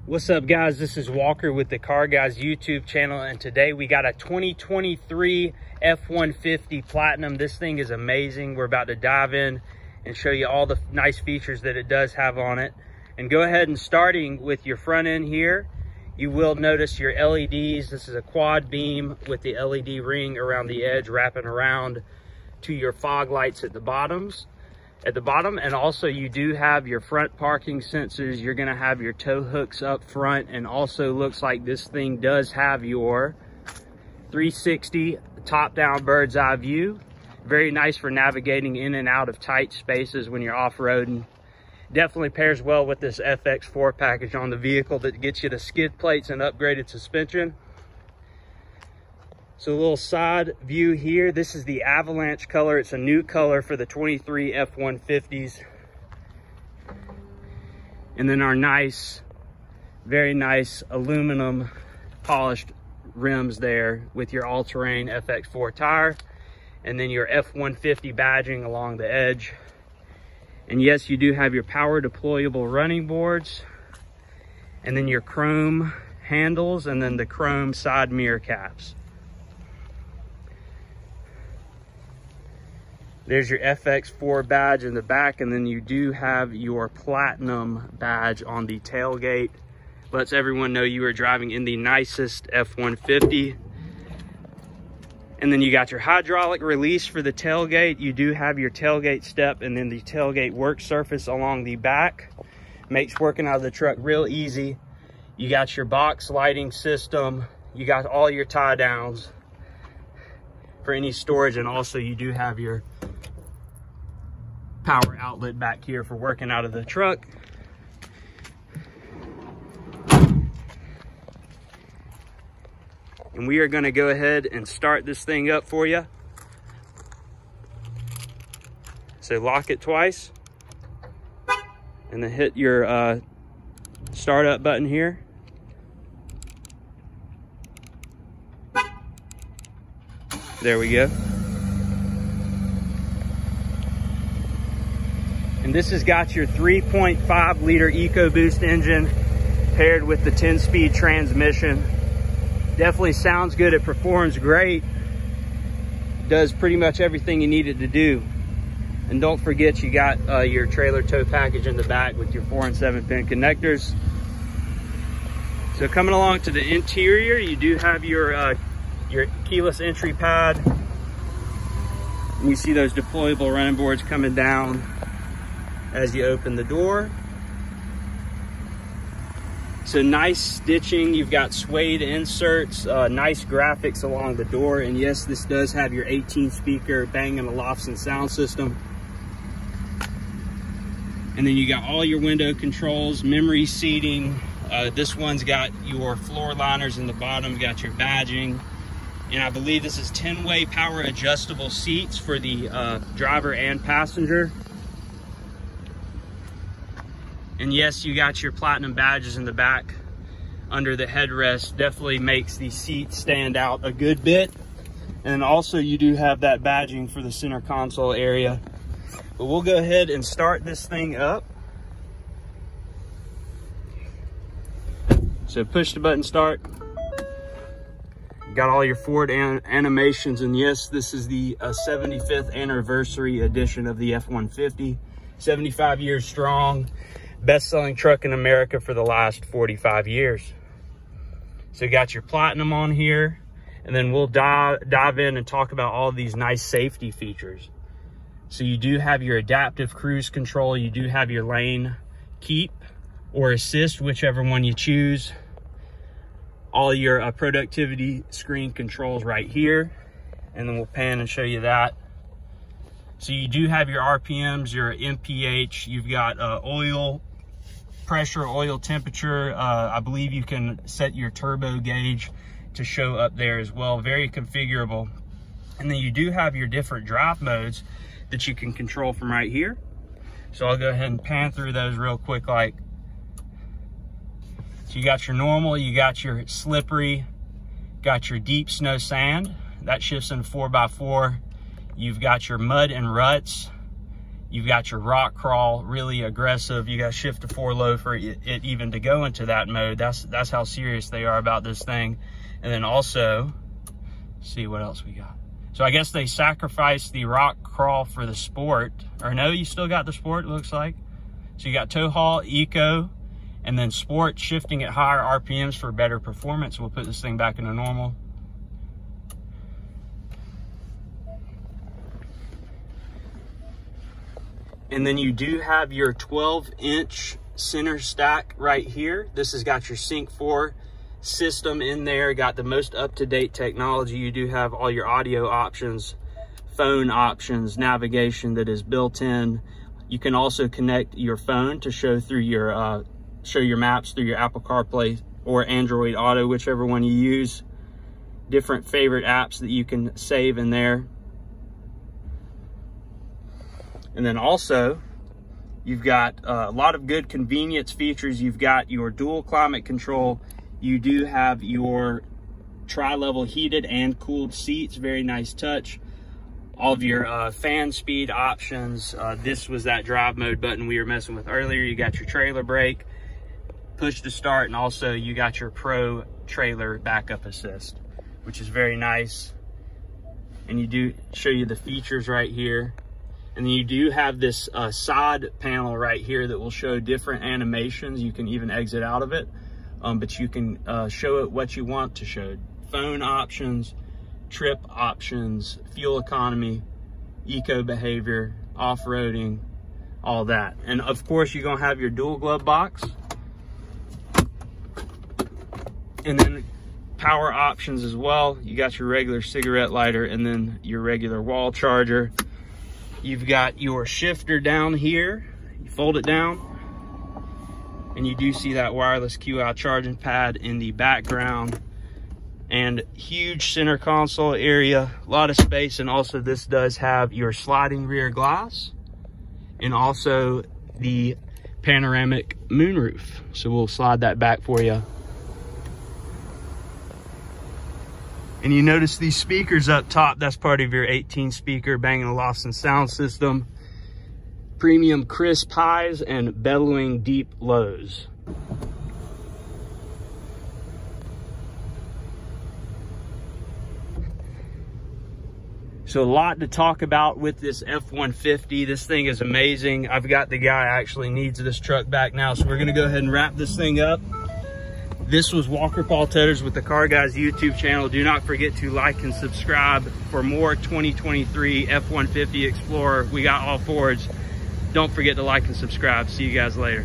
What's up, guys? This is Walker with the Car Guys YouTube channel, and today we got a 2023 F150 Platinum. This thing is amazing. We're about to dive in and show you all the nice features that it does have on it. And go ahead and starting with your front end here, you will notice your LEDs. This is a quad beam with the LED ring around the edge wrapping around to your fog lights at the bottom. And also you do have your front parking sensors. You're going to have your tow hooks up front, and also looks like this thing does have your 360 top down bird's eye view. Very nice for navigating in and out of tight spaces when you're off-roading. Definitely pairs well with this FX4 package on the vehicle that gets you the skid plates and upgraded suspension. So a little side view here. This is the Avalanche color. It's a new color for the 23 F150s. And then our nice, very nice aluminum polished rims there with your all-terrain FX4 tire. And then your F150 badging along the edge. And yes, you do have your power deployable running boards. And then your chrome handles, and then the chrome side mirror caps. There's your FX4 badge in the back, and then you do have your Platinum badge on the tailgate. Lets everyone know you are driving in the nicest F150. And then you got your hydraulic release for the tailgate. You do have your tailgate step, and then the tailgate work surface along the back. Makes working out of the truck real easy. You got your box lighting system. You got all your tie downs for any storage, and also you do have your power outlet back here for working out of the truck. And we are going to go ahead and start this thing up for you. So lock it twice and then hit your start up button here. There we go. And this has got your 3.5 liter Ecoboost engine paired with the 10-speed transmission. Definitely sounds good. It performs great. Does pretty much everything you need it to do. And don't forget, you got your trailer tow package in the back with your 4 and 7-pin connectors. So coming along to the interior, you do have your keyless entry pad. And you see those deployable running boards coming down as you open the door. So nice stitching. You've got suede inserts, nice graphics along the door. And yes, this does have your 18 speaker Bang & Olufsen sound system. And then you got all your window controls, memory seating. This one's got your floor liners in the bottom, you got your badging. And I believe this is 10-way power adjustable seats for the driver and passenger. And yes, you got your Platinum badges in the back under the headrest. Definitely makes the seat stand out a good bit. And also you do have that badging for the center console area. But we'll go ahead and start this thing up. So push the button start. Got all your Ford animations, and yes, this is the 75th anniversary edition of the F-150. 75 years strong, best-selling truck in America for the last 45 years. So you got your Platinum on here, and then we'll dive in and talk about all these nice safety features. So you do have your adaptive cruise control. You do have your lane keep or assist, whichever one you choose. All your productivity screen controls right here, and then we'll pan and show you that. So you do have your RPMs, your MPH, you've got oil pressure, oil temperature. I believe you can set your turbo gauge to show up there as well. Very configurable. And then you do have your different drive modes that you can control from right here. So I'll go ahead and pan through those real quick. So you got your normal, you got your slippery, got your deep snow sand. That shifts into 4x4. You've got your mud and ruts. You've got your rock crawl, really aggressive. You got shift to 4 low for it even to go into that mode. That's how serious they are about this thing. And then also, see what else we got. So I guess they sacrificed the rock crawl for the sport. Or no, you still got the sport, it looks like. So you got tow haul, eco, and then sport, shifting at higher RPMs for better performance. We'll put this thing back into normal. And then you do have your 12-inch center stack right here. This has got your Sync 4 system in there, got the most up-to-date technology. You do have all your audio options, phone options, navigation that is built in. You can also connect your phone to show through your show your maps through your Apple CarPlay or Android Auto, whichever one you use. Different favorite apps that you can save in there. And then also, you've got a lot of good convenience features. You've got your dual climate control. You do have your tri-level heated and cooled seats. Very nice touch. All of your fan speed options. This was that drive mode button we were messing with earlier. You got your trailer brake, push to start, and also you got your Pro trailer backup assist, which is very nice. And you do show you the features right here. And then you do have this side panel right here that will show different animations. You can even exit out of it, but you can show it what you want to show. Phone options, trip options, fuel economy, eco behavior, off-roading, all that. And of course, you're gonna have your dual glove box. And then power options as well. You got your regular cigarette lighter and then your regular wall charger. You've got your shifter down here. You fold it down and you do see that wireless QI charging pad in the background, and huge center console area, a lot of space. And also this does have your sliding rear glass and also the panoramic moonroof. So we'll slide that back for you. And you notice these speakers up top, that's part of your 18 speaker Bang & Olufsen sound system. Premium crisp highs and bellowing deep lows. So a lot to talk about with this F-150. This thing is amazing. I've got the guy actually needs this truck back now, so we're gonna go ahead and wrap this thing up. This was Walker Paul Tetters with the Car Guys YouTube channel. Do not forget to like and subscribe for more 2023 F-150 Explorer. We got all Fords. Don't forget to like and subscribe. See you guys later.